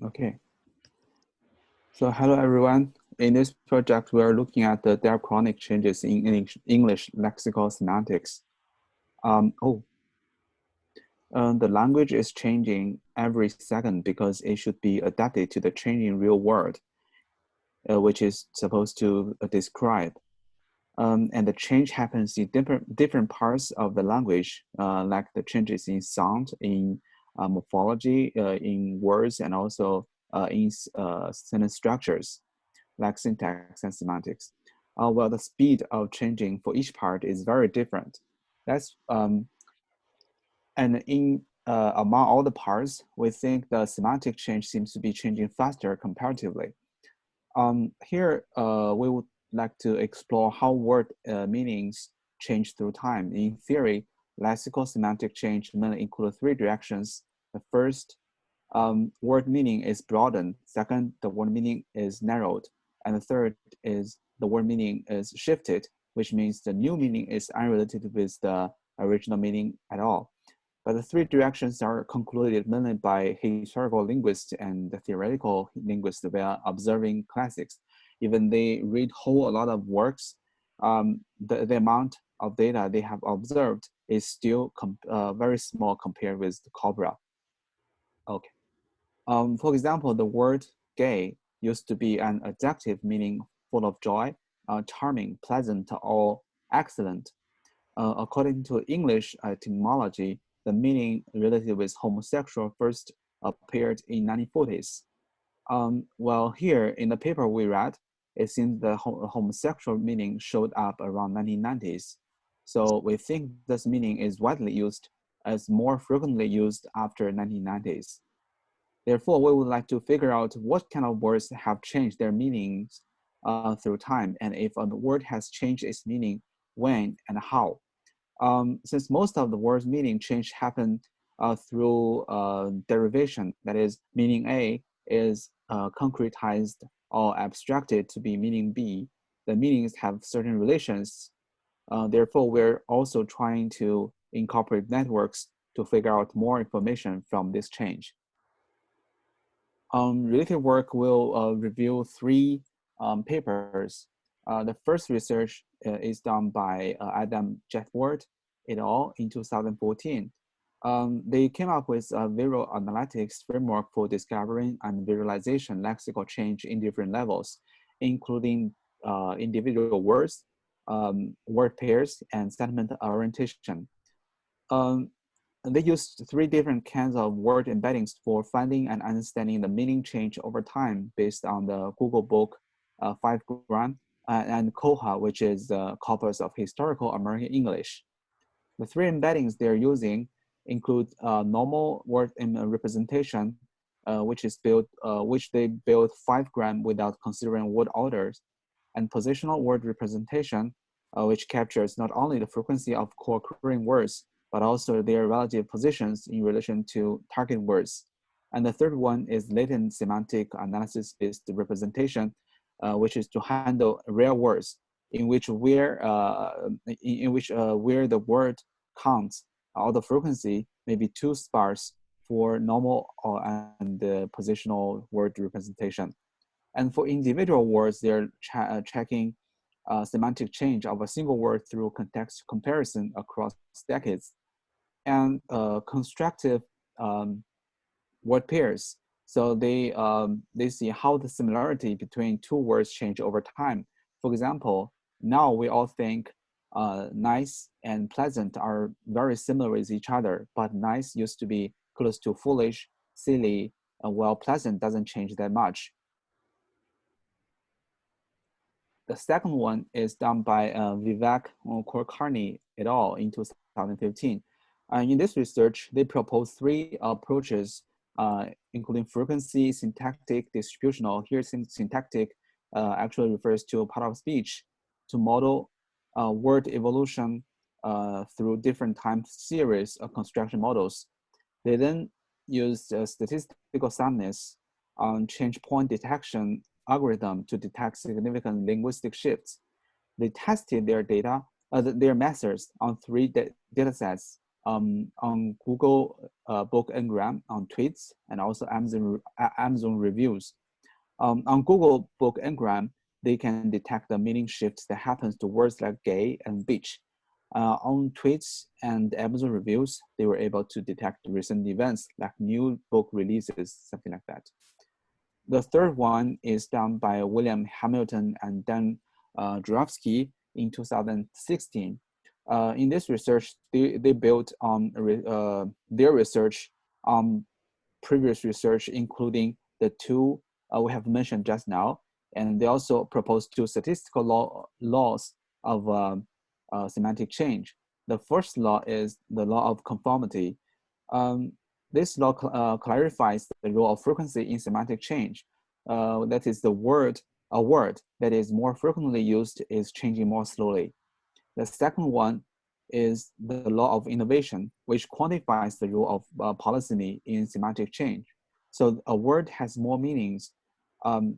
Okay. So hello everyone. In this project, we are looking at the diachronic changes in English lexical semantics. The language is changing every second because it should be adapted to the changing real world, which is supposed to describe. And the change happens in different parts of the language, like the changes in sound, in morphology, in words, and also in sentence structures, like syntax and semantics. Well, the speed of changing for each part is very different. That's and in among all the parts, we think the semantic change seems to be changing faster comparatively. Here, we would like to explore how word meanings change through time. In theory, lexical semantic change mainly include three directions. The first, word meaning is broadened. Second, the word meaning is narrowed. And the third is the word meaning is shifted, which means the new meaning is unrelated with the original meaning at all. But the three directions are concluded mainly by historical linguists and theoretical linguists via observing classics. Even they read a lot of works, the amount of data they have observed is still very small compared with the Cobra. Okay. For example, the word gay used to be an adjective meaning full of joy, charming, pleasant, or excellent. According to English etymology, the meaning related with homosexual first appeared in 1940s. Well, here in the paper we read, it seems the homosexual meaning showed up around 1990s. So we think this meaning is widely used as more frequently used after 1990s. Therefore, we would like to figure out what kind of words have changed their meanings through time, and if a word has changed its meaning, when and how. Since most of the word's meaning change happen through derivation, that is, meaning A is concretized or abstracted to be meaning B, the meanings have certain relations. Therefore, we're also trying to incorporate networks to figure out more information from this change. Related work will review three papers. The first research is done by Adam Jeffward et al. In 2014. They came up with a visual analytics framework for discovering and visualization lexical change in different levels, including individual words, word pairs, and sentiment orientation. They used three different kinds of word embeddings for finding and understanding the meaning change over time based on the Google book 5 Gram and Koha, which is the corpus of historical American English. The three embeddings they're using include normal word representation, which they built 5 Gram without considering word orders, and positional word representation, which captures not only the frequency of co-occurring words, but also their relative positions in relation to target words. And the third one is latent semantic analysis-based representation, which is to handle rare words in which where the word counts or the frequency may be too sparse for normal and positional word representation. And for individual words, they're checking semantic change of a single word through context comparison across decades, and constructive word pairs. So they see how the similarity between two words change over time. For example, now we all think nice and pleasant are very similar with each other, but nice used to be close to foolish, silly, while pleasant doesn't change that much. The second one is done by Vivek Kulkarni et al. In 2015. In this research, they propose three approaches, including frequency, syntactic, distributional. Here, syntactic actually refers to a part of speech to model word evolution through different time series of construction models. They then use statistical soundness on change point detection algorithm to detect significant linguistic shifts. They tested their data, their methods on three data sets on Google Book Ngram, on tweets, and also Amazon reviews. On Google Book Ngram, they can detect the meaning shifts that happens to words like gay and beach. On tweets and Amazon reviews, they were able to detect recent events like new book releases, something like that. The third one is done by William Hamilton and Dan Jurafsky in 2016. In this research, they built on their research on previous research, including the two we have mentioned just now, and they also proposed two statistical laws of semantic change. The first law is the law of conformity. Um, this law clarifies the role of frequency in semantic change. That is, a word that is more frequently used is changing more slowly. The second one is the law of innovation, which quantifies the role of polysemy in semantic change. So a word has more meanings,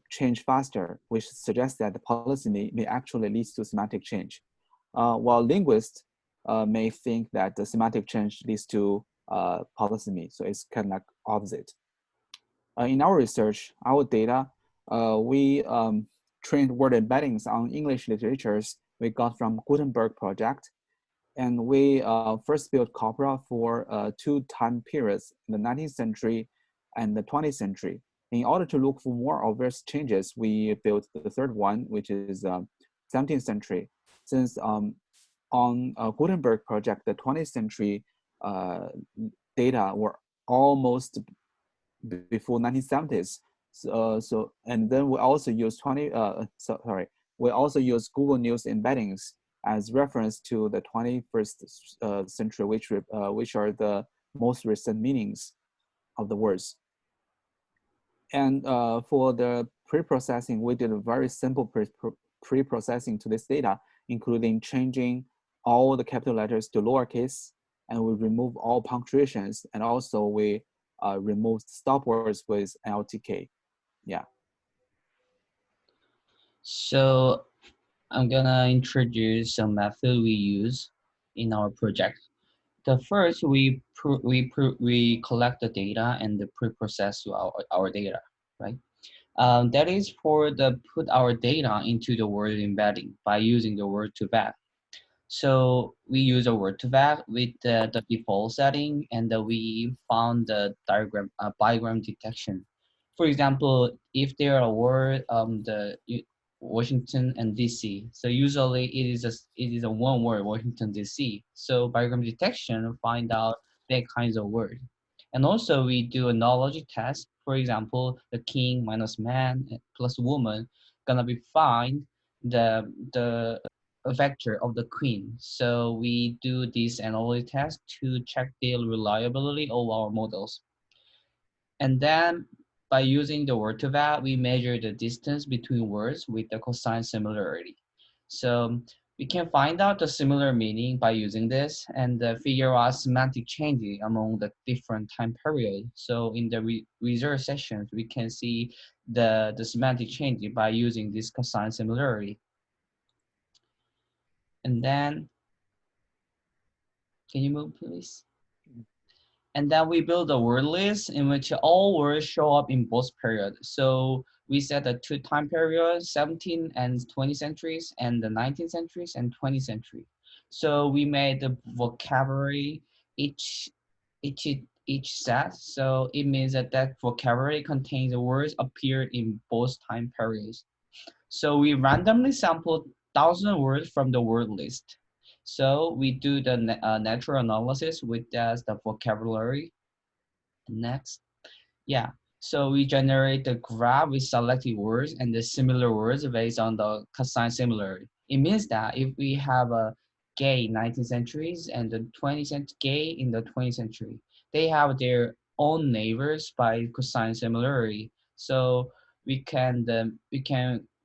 change faster, which suggests that the polysemy may actually lead to semantic change. While linguists may think that the semantic change leads to polysemy, so it's kind of like opposite. In our research, our data, we trained word embeddings on English literatures we got from Gutenberg project. And we first built corpora for two time periods, the 19th century and the 20th century. In order to look for more obvious changes, we built the third one, which is 17th century. Since on Gutenberg project, the 20th century data were almost before 1970s. And then we also use we also use Google News embeddings as reference to the 21st century, which are the most recent meanings of the words. And for the pre-processing, we did a very simple pre-processing to this data, including changing all the capital letters to lowercase, and we remove all punctuations, and also we removed stop words with LTK. Yeah. So I'm gonna introduce some method we use in our project. The first, we collect the data and the pre-process our data, right? That is for the put our data into the word embedding by using the Word2Vec. So we use a Word2Vec with the default setting, and we found the bigram detection. For example, if there are a word Washington and DC, so usually it is a one word Washington DC. So bigram detection find out that kinds of word, and also we do a knowledge test. For example, the king minus man plus woman gonna be find the a vector of the queen. So we do this analysis test to check the reliability of our models. And then by using the Word2Vec, we measure the distance between words with the cosine similarity. So we can find out the similar meaning by using this and figure out semantic changes among the different time periods. So in the research sessions, we can see the semantic change by using this cosine similarity. And then can you move, please? And then we build a word list in which all words show up in both periods. So we set the two time periods, 17th and 20th centuries, and the 19th centuries and 20th century. So we made the vocabulary each each each set. So it means that that vocabulary contains the words appeared in both time periods. So we randomly sampled 1,000 words from the word list. So we do the natural analysis with the vocabulary. Next, yeah. So we generate the graph with selected words and the similar words based on the cosine similarity. It means that if we have a gay 19th centuries and the 20th century gay in the 20th century, they have their own neighbors by cosine similarity. So we can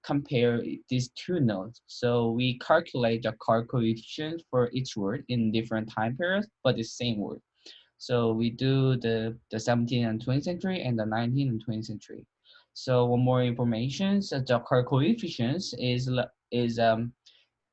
compare these two nodes. So we calculate the coefficient for each word in different time periods, but the same word. So we do the 17th and 20th century and the 19th and 20th century. So one more information, so the coefficients is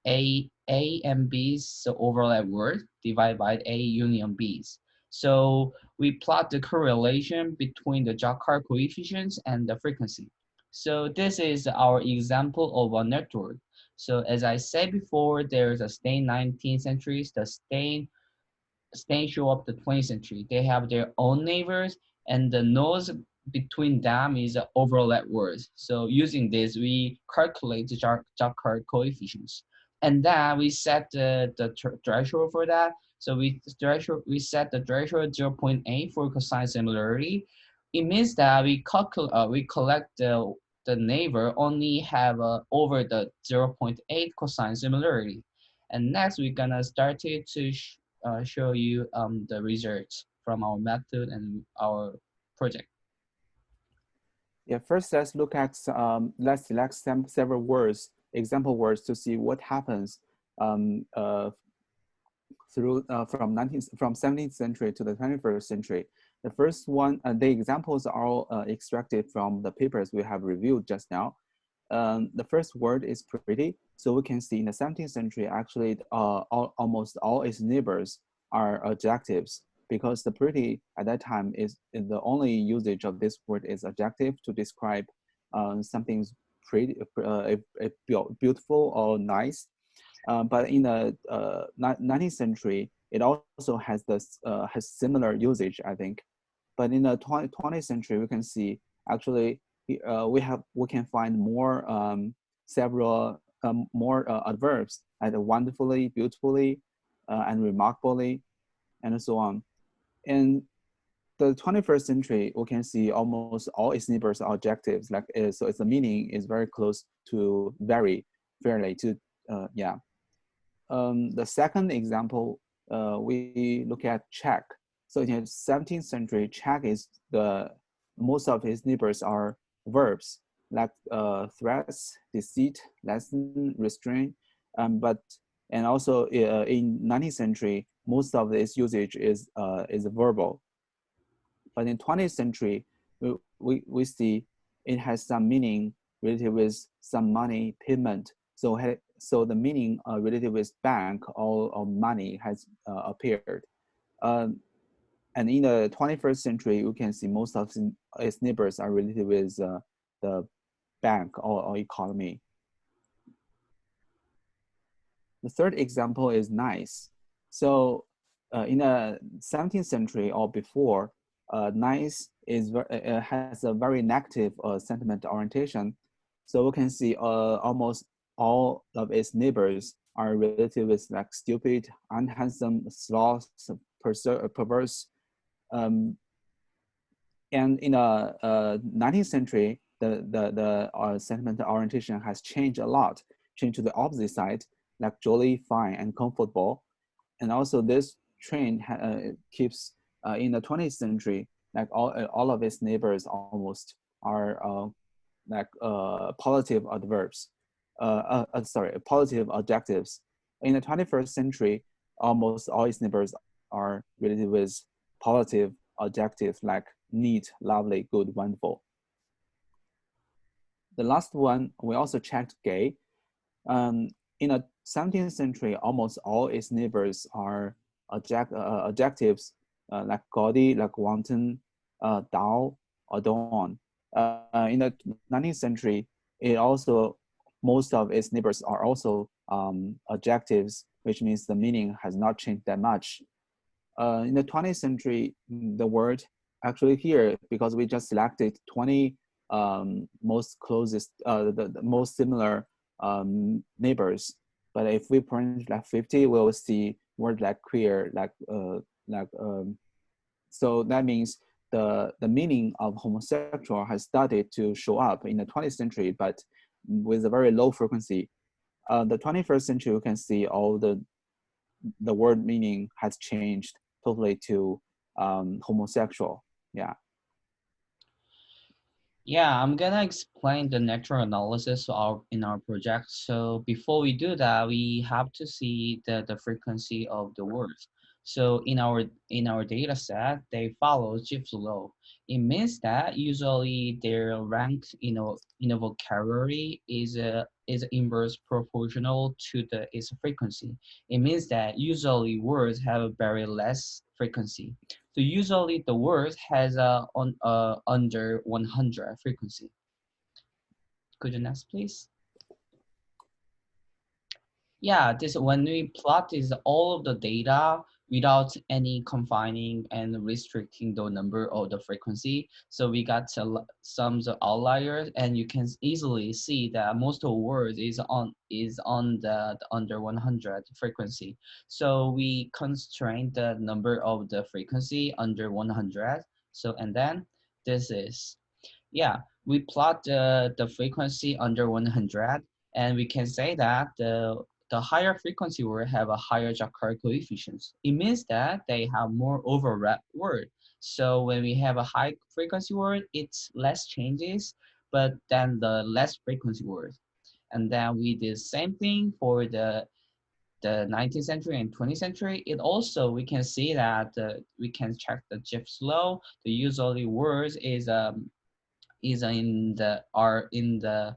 A and B's so overlap word divided by A union B's. So we plot the correlation between the Jacquard coefficients and the frequency. So this is our example of a network. So as I said before, there's a Spain 19th centuries, the Spain show up the 20th century. They have their own neighbors, and the nodes between them is overlap words. So using this, we calculate the Jacquard coefficients, and then we set the threshold for that. So we set the threshold 0.8 for cosine similarity. It means that we collect the neighbor only have over the 0.8 cosine similarity. And next, we're gonna start it to show you the results from our method and our project. Yeah, first let's select some several words, example words to see what happens um, uh, from 17th century to the 21st century. The first one, the examples are all extracted from the papers we have reviewed just now. The first word is pretty. So we can see in the 17th century, actually, almost all its neighbors are adjectives because the pretty at that time is the only usage of this word is adjective to describe something pretty, beautiful or nice. But in the 19th century, it also has similar usage, I think. But in the 20th century, we can see actually we can find more several more adverbs like wonderfully, beautifully, and remarkably, and so on. In the 21st century, we can see almost all its neighbors are adjectives. So its meaning is very close to very fairly to yeah. The second example, we look at Czech. So in the 17th century, Czech is most of his neighbors are verbs like threats, deceit, lesson, restraint, and also in 19th century, most of its usage is verbal. But in 20th century, we see it has some meaning related with some money payment. So the meaning related with bank or money has appeared. Um, and in the 21st century, we can see most of its neighbors are related with the bank or economy. The third example is nice. So in the 17th century or before, nice has a very negative sentiment orientation. So we can see almost all of its neighbors are related with like stupid, unhandsome, sloth, perverse. Um, and in the 19th century, the sentiment orientation has changed a lot, changed to the opposite side, like jolly, fine, and comfortable. And also this trend keeps in the 20th century, like all of its neighbors almost are like positive adverbs, sorry, positive adjectives. In the 21st century, almost all its neighbors are related with positive adjectives like neat, lovely, good, wonderful. The last one, we also checked gay. In the 17th century, almost all its neighbors are adjectives like gaudy, like wanton, dull, adorn. In the 19th century, it also most of its neighbors are also adjectives, which means the meaning has not changed that much. In the 20th century, the word actually here, because we just selected 20 most closest, the most similar neighbors. But if we print like 50, we'll see word like queer, like so that means the meaning of homosexual has started to show up in the 20th century, but with a very low frequency. The 21st century, you can see all the word meaning has changed totally to homosexual. Yeah. Yeah, I'm gonna explain the natural analysis in our project. So before we do that, we have to see the frequency of the words. So in our data set, they follow Gibbs law. It means that usually their rank, in a vocabulary is is inverse proportional to its frequency. It means that usually words have a very less frequency. So usually the word has under 100 frequency. Could you next, please? Yeah, this when we plot is all of the data without any confining and restricting the number of the frequency. So we got some outliers, and you can easily see that most of the words is on the under 100 frequency. So we constrain the number of the frequency under 100. So and then this is yeah, we plot the frequency under 100, and we can say that the higher frequency word have a higher Jaccard coefficient. It means that they have more overlap word. So when we have a high frequency word, it's less changes, but then the less frequency word. And then we did the same thing for the 19th century and 20th century. It also, we can see that we can check the GIF slow. The usually words is in the are in the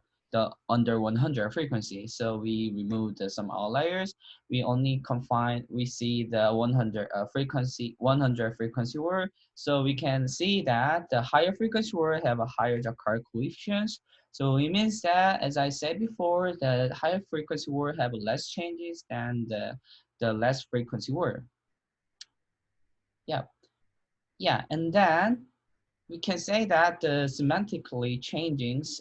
under 100 frequency. So we removed some outliers. We only confine, we see the 100 frequency, 100 frequency word. So we can see that the higher frequency word have a higher Jaccard coefficients. So it means that, as I said before, the higher frequency word have less changes than the less frequency word. Yeah, yeah, and then we can say that the semantically changings,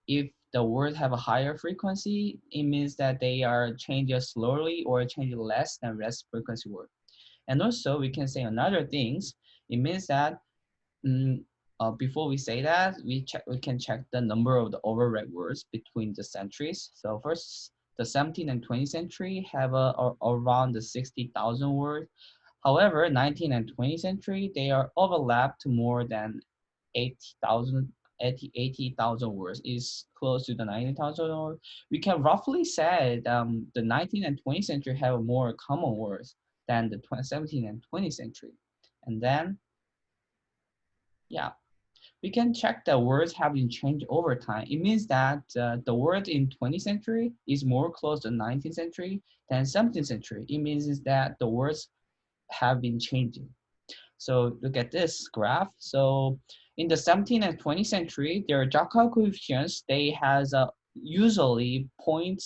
if the words have a higher frequency, it means that they are changing slowly or changing less than less frequency word. And also we can say another things. It means that before we say that, we can check the number of the overread words between the centuries. So first, the 17th and 20th century have around the 60,000 words. However, 19th and 20th century, they are overlapped to more than 80,000 80,000 words, is close to the 90,000 words. We can roughly say the 19th and 20th century have more common words than the 17th and 20th century. And then, yeah, we can check the words have been changed over time. It means that the word in 20th century is more close to 19th century than 17th century. It means that the words have been changing. So look at this graph. So in the 17th and 20th century, their Jaccard coefficients, they has usually point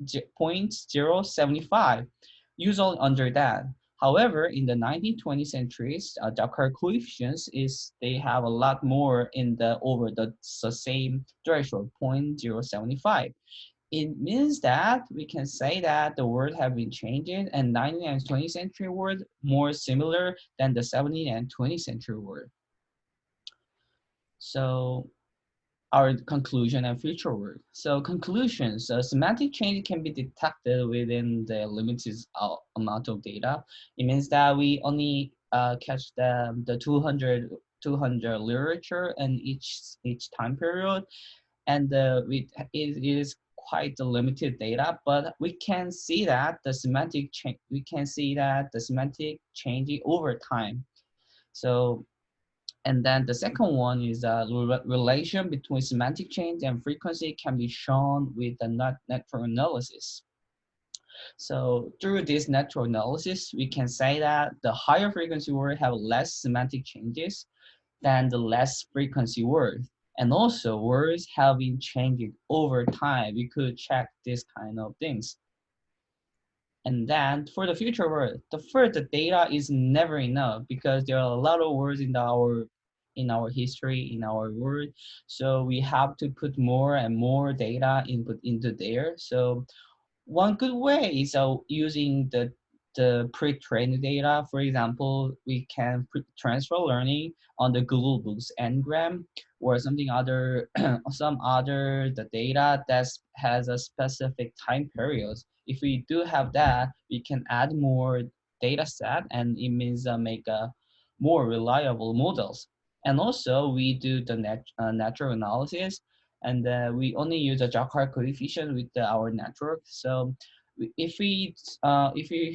0.075, usually under that. However, in the 19th, 20th centuries, Jaccard coefficients is they have a lot more in the over the same threshold, 0.075. It means that we can say that the word have been changing, and 19th and 20th century word more similar than the 17th and 20th century word. So our conclusion and future work. So conclusions, semantic change can be detected within the limited amount of data. It means that we only catch the 200 literature in each time period, and it is quite a limited data, but we can see that the semantic change, we can see that the semantic changing over time. So, and then the second one is the relation between semantic change and frequency can be shown with the network analysis. So through this network analysis, we can say that the higher frequency word have less semantic changes than the less frequency words. And also words have been changing over time. We could check this kind of things. And then for the future word, the data is never enough because there are a lot of words in our history, in our world. So we have to put more and more data input into there. So one good way is using the pre-trained data. For example, we can transfer learning on the Google Books Ngram or something other, some other the data that has a specific time period. If we do have that, we can add more data set, and it means make a more reliable models. And also we do the natural analysis, and we only use a Jaccard coefficient with our network. So if we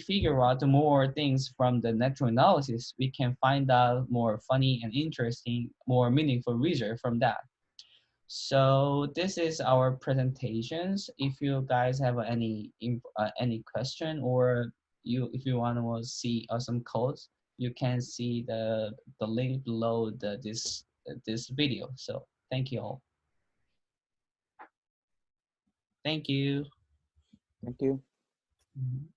figure out more things from the natural analysis, we can find out more funny and interesting, more meaningful research from that. So this is our presentations. If you guys have any question, or if you want to see some codes, you can see the link below this video. So thank you all. Thank you. Thank you. Mhm.